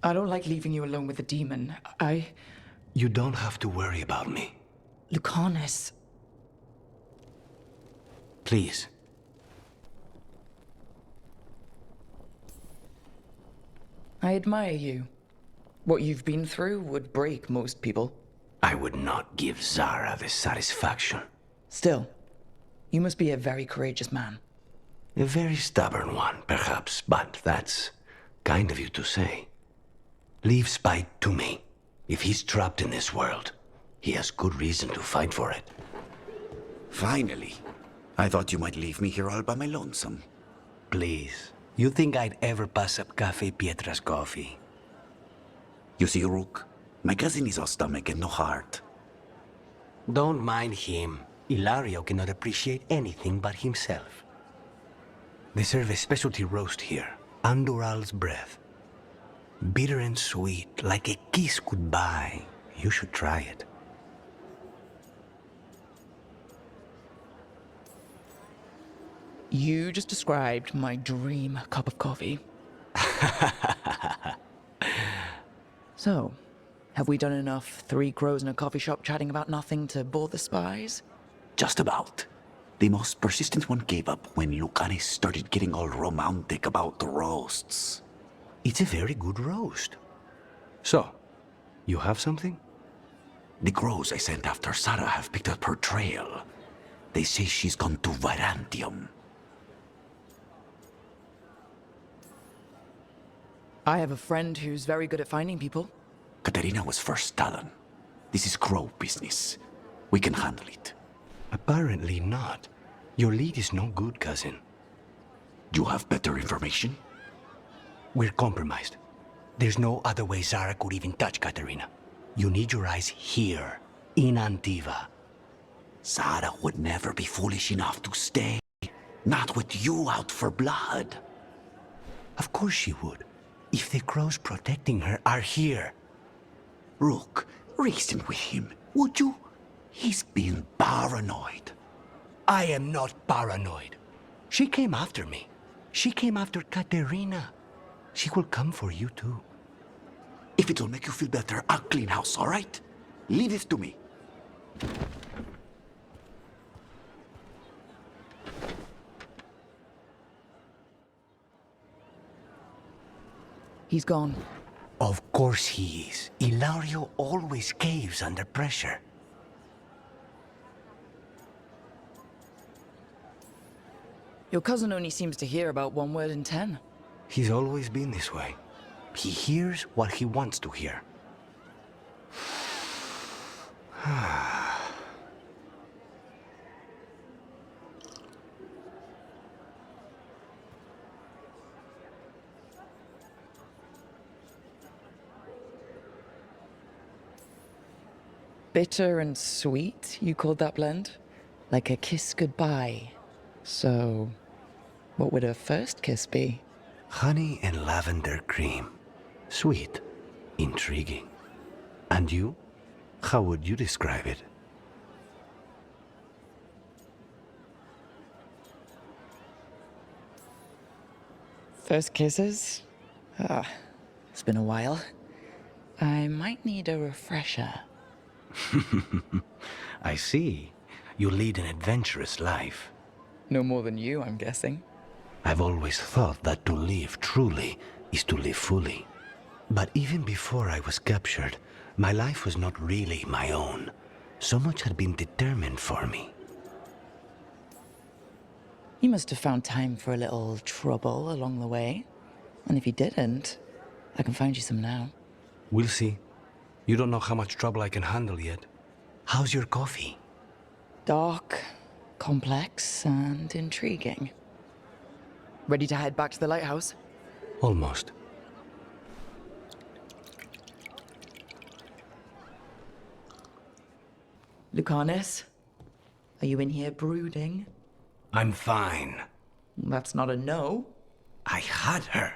I don't like leaving you alone with the demon. You don't have to worry about me. Lucanis. Please. I admire you. What you've been through would break most people. I would not give Zara the satisfaction. Still, you must be a very courageous man. A very stubborn one, perhaps, but that's kind of you to say. Leave Spite to me. If he's trapped in this world, he has good reason to fight for it. Finally. I thought you might leave me here all by my lonesome. Please. You think I'd ever pass up Cafe Pietra's coffee? You see, Rook, my cousin is all stomach and no heart. Don't mind him. Ilario cannot appreciate anything but himself. They serve a specialty roast here, Andoral's breath. Bitter and sweet, like a kiss goodbye. You should try it. You just described my dream cup of coffee. So, have we done enough three crows in a coffee shop chatting about nothing to bore the spies? Just about. The most persistent one gave up when Lucanis started getting all romantic about the roasts. It's a very good roast. So, you have something? The crows I sent after Sarah have picked up her trail. They say she's gone to Virantium. I have a friend who's very good at finding people. Katerina was first Talon. This is crow business. We can handle it. Apparently not. Your lead is no good, cousin. You have better information? We're compromised. There's no other way Zara could even touch Katerina. You need your eyes here, in Antiva. Zara would never be foolish enough to stay. Not with you out for blood. Of course she would. If the crows protecting her are here. Rook, reason with him, would you? He's being paranoid. I am not paranoid. She came after me. She came after Katerina. She will come for you too. If it'll make you feel better, I'll clean house, all right? Leave this to me. He's gone. Of course he is. Ilario always caves under pressure. Your cousin only seems to hear about one word in 10. He's always been this way. He hears what he wants to hear. Bitter and sweet, you called that blend? Like a kiss goodbye. So, what would a first kiss be? Honey and lavender cream. Sweet. Intriguing. And you? How would you describe it? First kisses? It's been a while. I might need a refresher. I see. You lead an adventurous life. No more than you, I'm guessing. I've always thought that to live truly is to live fully. But even before I was captured, my life was not really my own. So much had been determined for me. You must have found time for a little trouble along the way. And if you didn't, I can find you some now. We'll see. You don't know how much trouble I can handle yet. How's your coffee? Dark, complex, and intriguing. Ready to head back to the lighthouse? Almost. Lucanis? Are you in here brooding? I'm fine. That's not a no. I had her.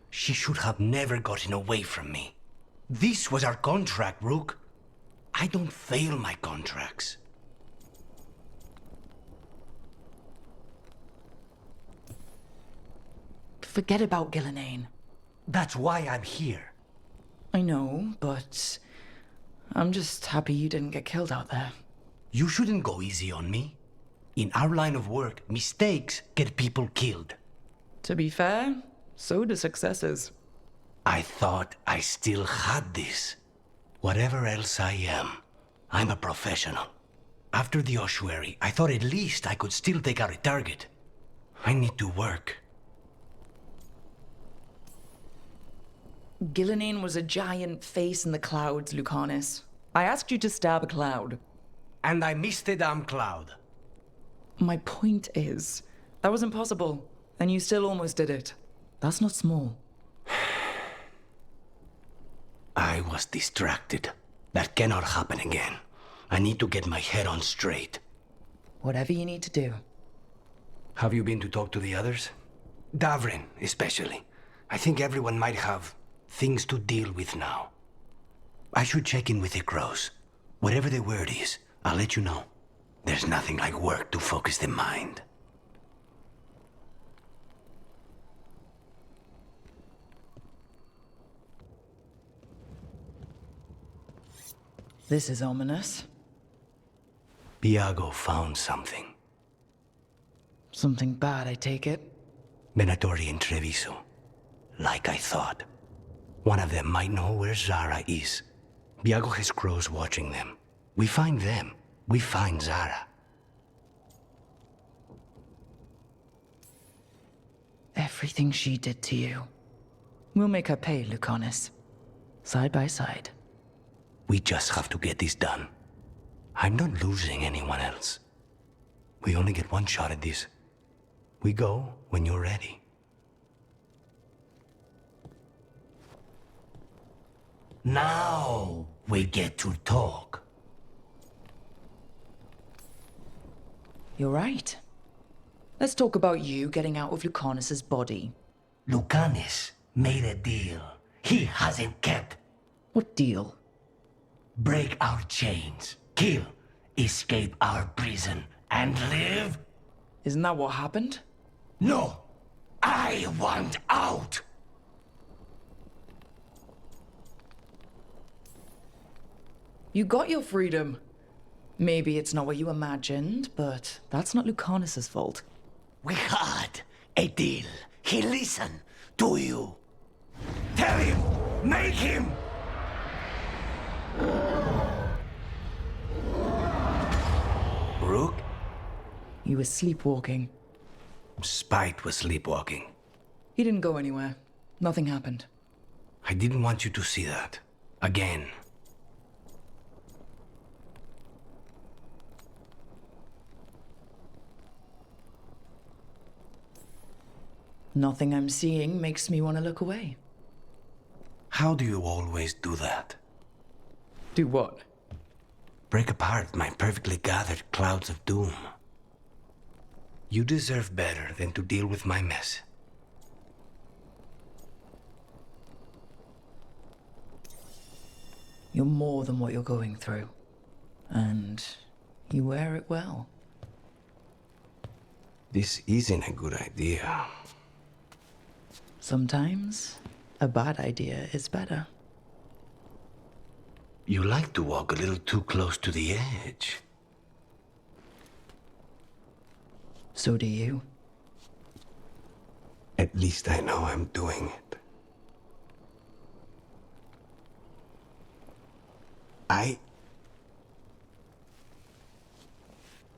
She should have never gotten away from me. This was our contract, Rook. I don't fail my contracts. Forget about Gillenane. That's why I'm here. I know, but I'm just happy you didn't get killed out there. You shouldn't go easy on me. In our line of work, mistakes get people killed. To be fair, so do successes. I thought I still had this. Whatever else I am, I'm a professional. After the ossuary, I thought at least I could still take out a target. I need to work. Gillenane was a giant face in the clouds, Lucanis. I asked you to stab a cloud. And I missed the damn cloud. My point is, that was impossible, and you still almost did it. That's not small. I was distracted. That cannot happen again. I need to get my head on straight. Whatever you need to do. Have you been to talk to the others? Davrin, especially. I think everyone might have things to deal with now. I should check in with the crows. Whatever the word is, I'll let you know. There's nothing like work to focus the mind. This is ominous. Iago found something. Something bad, I take it. Venatori and Treviso. Like I thought. One of them might know where Zara is. Iago has crows watching them. We find them. We find Zara. Everything she did to you. We'll make her pay, Lucanis. Side by side. We just have to get this done. I'm not losing anyone else. We only get one shot at this. We go when you're ready. Now we get to talk. You're right. Let's talk about you getting out of Lucanis's body. Lucanis made a deal he hasn't kept. What deal? Break our chains, kill, escape our prison, and live? Isn't that what happened? No! I want out! You got your freedom. Maybe it's not what you imagined, but that's not Lucanis's fault. We had a deal. He listened to you. Tell him! Make him! Rook? You were sleepwalking. Spite was sleepwalking. He didn't go anywhere. Nothing happened. I didn't want you to see that. Again. Nothing I'm seeing makes me want to look away. How do you always do that? Do what? Break apart my perfectly gathered clouds of doom. You deserve better than to deal with my mess. You're more than what you're going through. And you wear it well. This isn't a good idea. Sometimes, a bad idea is better. You like to walk a little too close to the edge. So do you. At least I know I'm doing it. I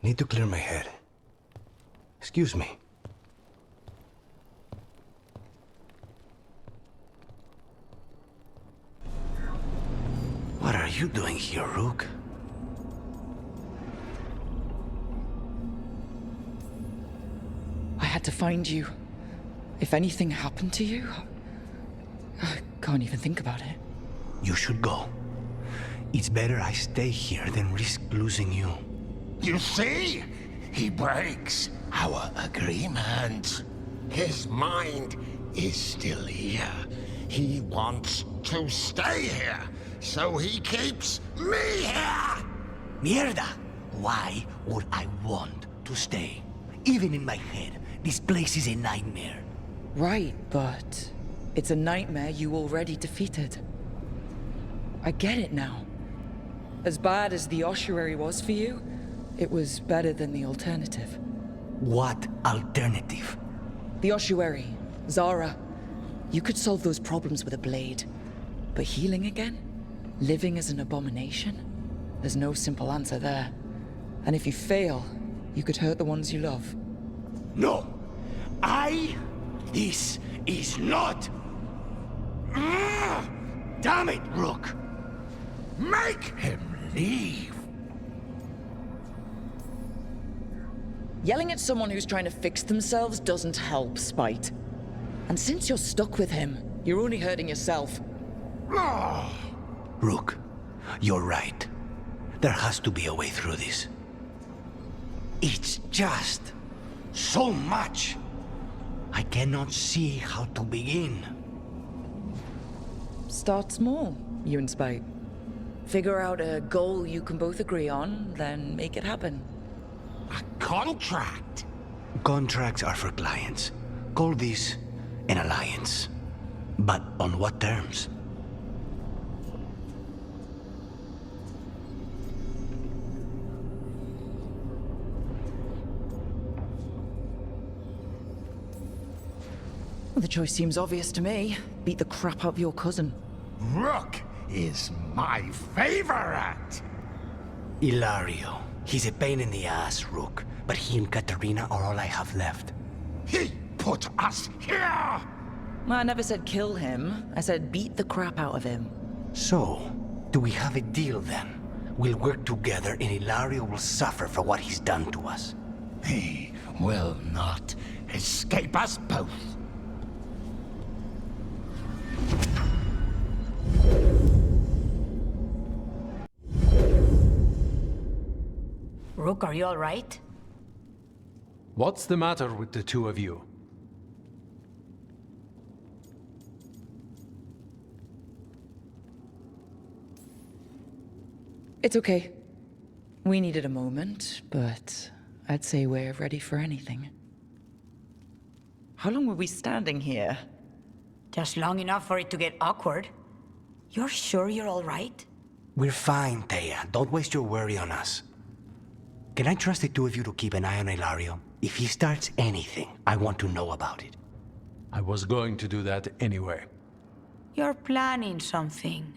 need to clear my head. Excuse me. What are you doing here, Rook? I had to find you. If anything happened to you, I can't even think about it. You should go. It's better I stay here than risk losing you. You see? He breaks our agreement. His mind is still here. He wants to stay here, so he keeps me here! Mierda! Why would I want to stay? Even in my head, this place is a nightmare. Right, but it's a nightmare you already defeated. I get it now. As bad as the ossuary was for you, it was better than the alternative. What alternative? The ossuary, Zara. You could solve those problems with a blade. But healing again? Living as an abomination? There's no simple answer there. And if you fail, you could hurt the ones you love. No. This is not. Damn it, Rook. Make him leave. Yelling at someone who's trying to fix themselves doesn't help, Spite. And since you're stuck with him, you're only hurting yourself. Rook, you're right. There has to be a way through this. It's just so much. I cannot see how to begin. Start small, you and Spite. Figure out a goal you can both agree on, then make it happen. A contract? Contracts are for clients. Call this an alliance. But on what terms? The choice seems obvious to me. Beat the crap out of your cousin. Rook is my favorite. Ilario. He's a pain in the ass, Rook. But he and Katarina are all I have left. He put us here. I never said kill him. I said beat the crap out of him. So, do we have a deal then? We'll work together and Ilario will suffer for what he's done to us. He will not escape us both. Rook, are you all right? What's the matter with the two of you? It's okay. We needed a moment, but I'd say we're ready for anything. How long were we standing here? Just long enough for it to get awkward. You're sure you're all right? We're fine, Thea. Don't waste your worry on us. Can I trust the two of you to keep an eye on Ilario? If he starts anything, I want to know about it. I was going to do that anyway. You're planning something.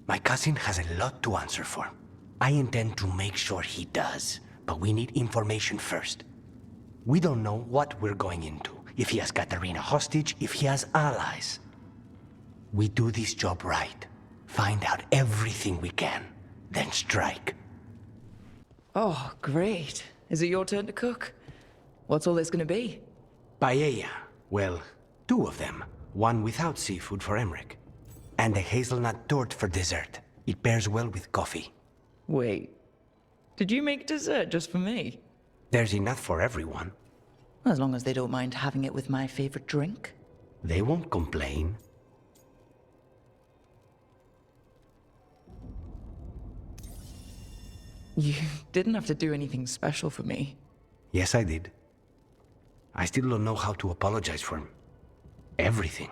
My cousin has a lot to answer for. I intend to make sure he does, but we need information first. We don't know what we're going into. If he has Katarina hostage, if he has allies. We do this job right. Find out everything we can, then strike. Oh, great. Is it your turn to cook? What's all this gonna be? Paella. Well, two of them. One without seafood for Emmerich. And a hazelnut torte for dessert. It pairs well with coffee. Wait. Did you make dessert just for me? There's enough for everyone. As long as they don't mind having it with my favorite drink. They won't complain. You didn't have to do anything special for me. Yes, I did. I still don't know how to apologize for everything.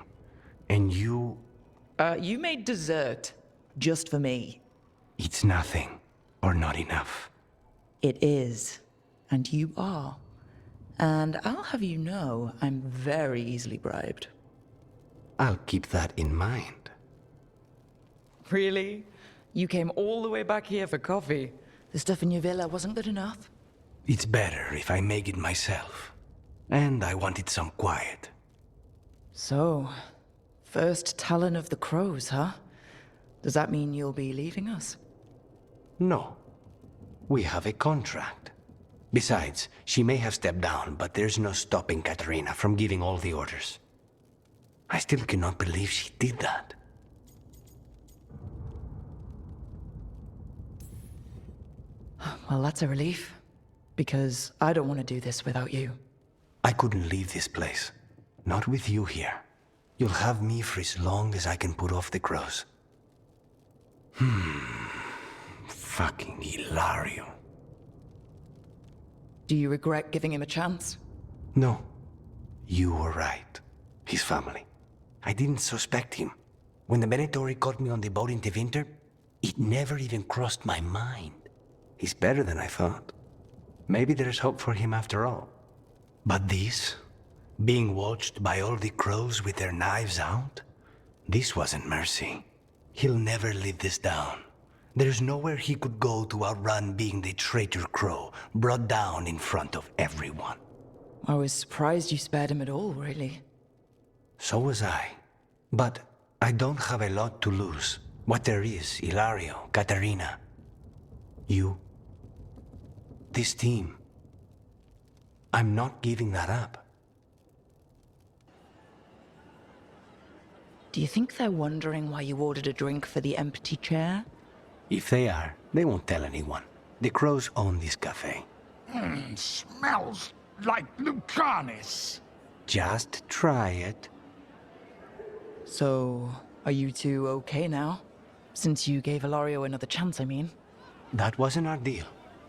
And you... You made dessert just for me. It's nothing. Or not enough. It is. And you are. And I'll have you know, I'm very easily bribed. I'll keep that in mind. Really? You came all the way back here for coffee? The stuff in your villa wasn't good enough? It's better if I make it myself. And I wanted some quiet. So, first Talon of the Crows, huh? Does that mean you'll be leaving us? No. We have a contract. Besides, she may have stepped down, but there's no stopping Katarina from giving all the orders. I still cannot believe she did that. Well, that's a relief. Because I don't want to do this without you. I couldn't leave this place. Not with you here. You'll have me for as long as I can put off the crows. Fucking Ilario. Do you regret giving him a chance? No. You were right. His family. I didn't suspect him. When the Venatori caught me on the boat in Tevinter, it never even crossed my mind. He's better than I thought. Maybe there's hope for him after all. But this, being watched by all the crows with their knives out, this wasn't mercy. He'll never live this down. There's nowhere he could go to outrun being the traitor crow, brought down in front of everyone. I was surprised you spared him at all, really. So was I. But I don't have a lot to lose. What there is, Ilario, Katarina, you, this team. I'm not giving that up. Do you think they're wondering why you ordered a drink for the empty chair? If they are, they won't tell anyone. The crows own this cafe. Smells like Lucanis. Just try it. So, are you two okay now? Since you gave Ilario another chance, I mean. That wasn't our deal.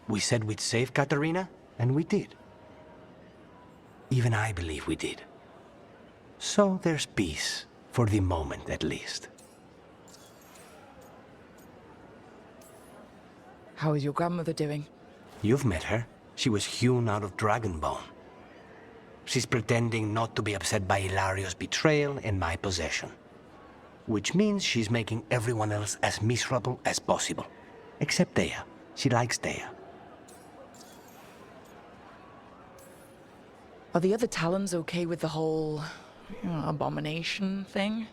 We said we'd save Katarina, and we did. Even I believe we did. So there's peace, for the moment at least. How is your grandmother doing? You've met her. She was hewn out of dragon bone. She's pretending not to be upset by Hilario's betrayal and my possession. Which means she's making everyone else as miserable as possible. Except Dea. She likes Dea. Are the other Talons okay with the whole abomination thing?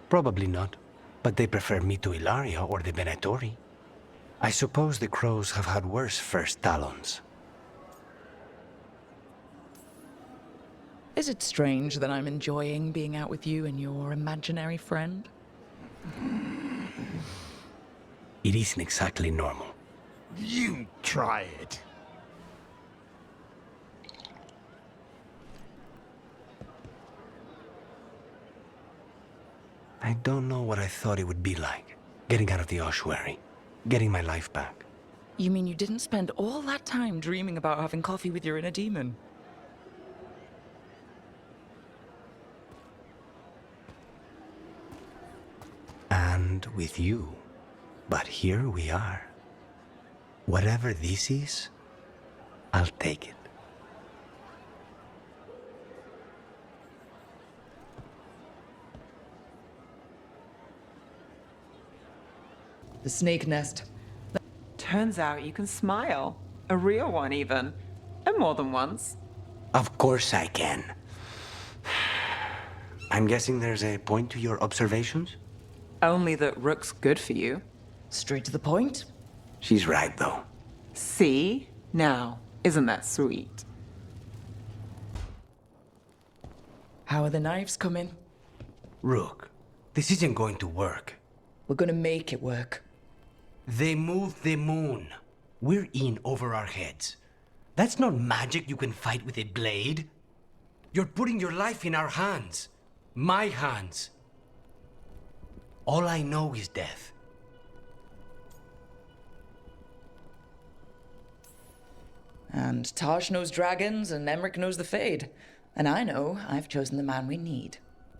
Probably not, but they prefer me to Ilario or the Venatori. I suppose the crows have had worse first Talons. Is it strange that I'm enjoying being out with you and your imaginary friend? It isn't exactly normal. You try it. I don't know what I thought it would be like, getting out of the ossuary, getting my life back. You mean you didn't spend all that time dreaming about having coffee with your inner demon? And with you. But here we are. Whatever this is, I'll take it. The snake nest. Turns out you can smile. A real one, even. And more than once. Of course I can. I'm guessing there's a point to your observations? Only that Rook's good for you. Straight to the point? She's right, though. See? Now, isn't that sweet? How are the knives coming? Rook, this isn't going to work. We're gonna make it work. They moved the moon. We're in over our heads. That's not magic you can fight with a blade. You're putting your life in our hands. My hands. All I know is death. And Taj knows dragons, and Emmerich knows the Fade. And I know I've chosen the man we need.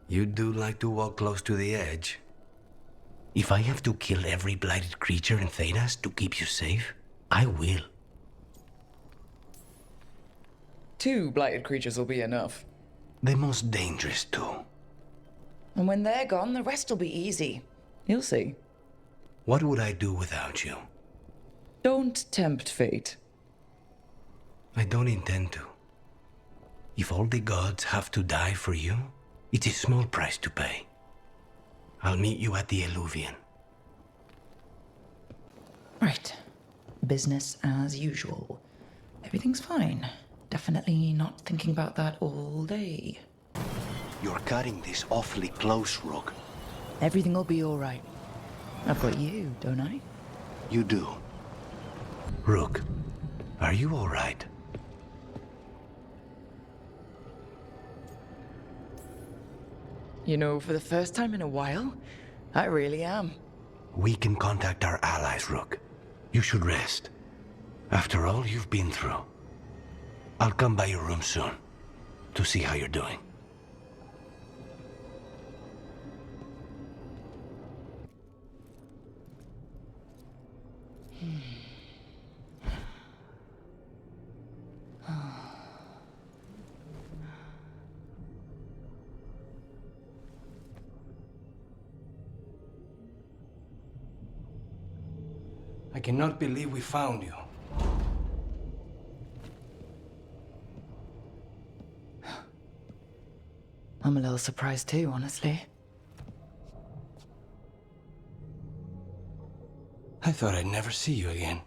You do like to walk close to the edge. If I have to kill every blighted creature in Thedas to keep you safe, I will. 2 blighted creatures will be enough. The most dangerous too. And when they're gone, the rest will be easy. You'll see. What would I do without you? Don't tempt fate. I don't intend to. If all the gods have to die for you, it's a small price to pay. I'll meet you at the Eluvian. Right. Business as usual. Everything's fine. Definitely not thinking about that all day. You're cutting this awfully close, Rook. Everything will be all right. I've got you, don't I? You do. Rook, are you all right? You know, for the first time in a while, I really am. We can contact our allies, Rook. You should rest. After all you've been through. I'll come by your room soon to see how you're doing. I cannot believe we found you. I'm a little surprised too, honestly. I thought I'd never see you again.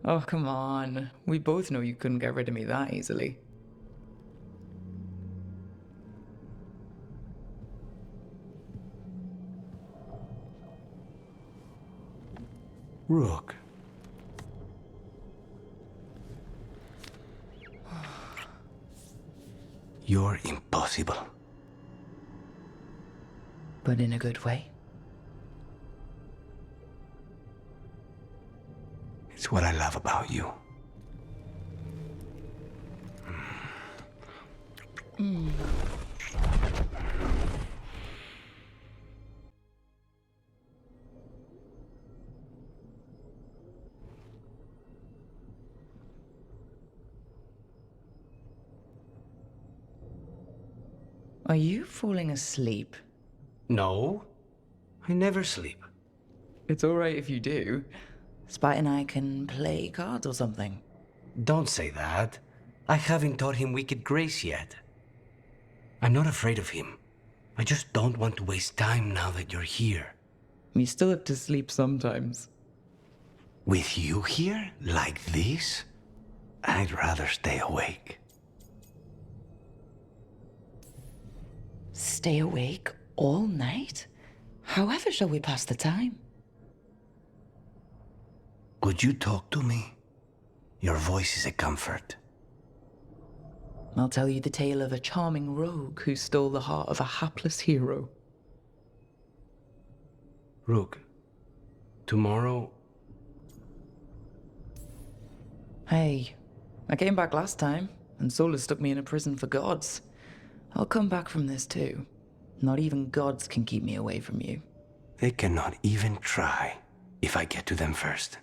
Oh, come on. We both know you couldn't get rid of me that easily. Rook. You're impossible. But in a good way. It's what I love about you. Are you falling asleep? No, I never sleep. It's alright if you do. Spite and I can play cards or something. Don't say that. I haven't taught him wicked grace yet. I'm not afraid of him. I just don't want to waste time now that you're here. You still have to sleep sometimes. With you here, like this, I'd rather stay awake. Stay awake all night? However shall we pass the time? Could you talk to me? Your voice is a comfort. I'll tell you the tale of a charming rogue who stole the heart of a hapless hero. Rook, tomorrow... Hey, I came back last time, and Solus stuck me in a prison for gods. I'll come back from this too. Not even gods can keep me away from you. They cannot even try if I get to them first.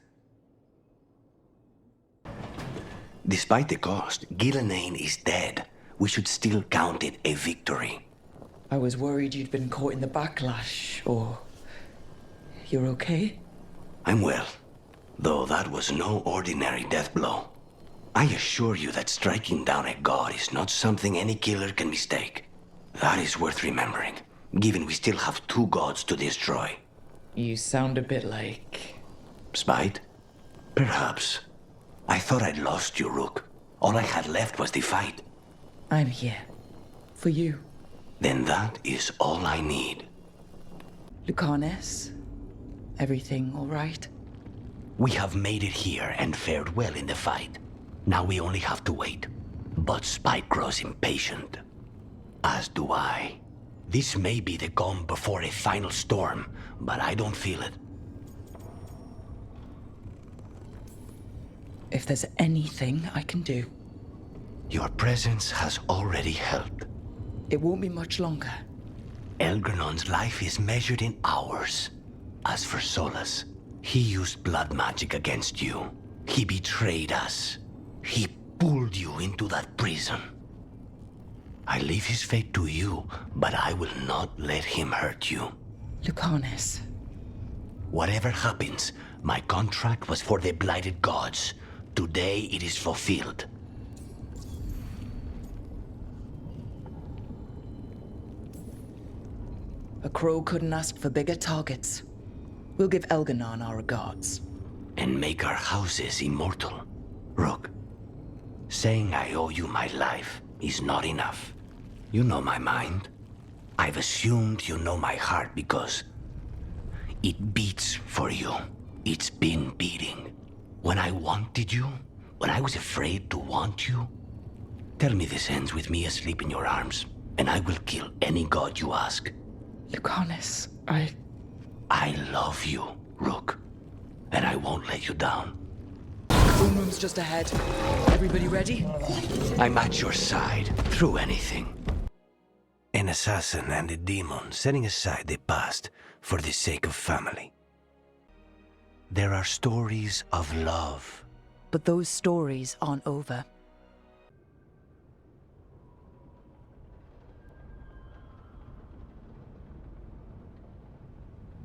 Despite the cost, Gillenane is dead. We should still count it a victory. I was worried you'd been caught in the backlash, or... You're okay? I'm well, though that was no ordinary death blow. I assure you that striking down a god is not something any killer can mistake. That is worth remembering, given we still have 2 gods to destroy. You sound a bit like... Spite? Perhaps. I thought I'd lost you, Rook. All I had left was the fight. I'm here. For you. Then that is all I need. Lucanis? Everything all right? We have made it here and fared well in the fight. Now we only have to wait. But Spite grows impatient. As do I. This may be the calm before a final storm, but I don't feel it. If there's anything I can do, Your presence has already helped. it won't be much longer. Elgrenon's life is measured in hours. As for Solus, he used blood magic against you. He betrayed us. He pulled you into that prison. I leave his fate to you, but I will not let him hurt you. Lucanis. Whatever happens, my contract was for the blighted gods. Today it is fulfilled. A crow couldn't ask for bigger targets. We'll give Elganon our regards. And make our houses immortal. Rook, saying I owe you my life is not enough. You know my mind. I've assumed you know my heart because it beats for you. It's been beating. When I wanted you, when I was afraid to want you, tell me this ends with me asleep in your arms, and I will kill any god you ask. Lucanis, I love you, Rook, and I won't let you down. Throne room's just ahead. Everybody ready? I'm at your side, through anything. An assassin and a demon setting aside the past for the sake of family. There are stories of love. But those stories aren't over.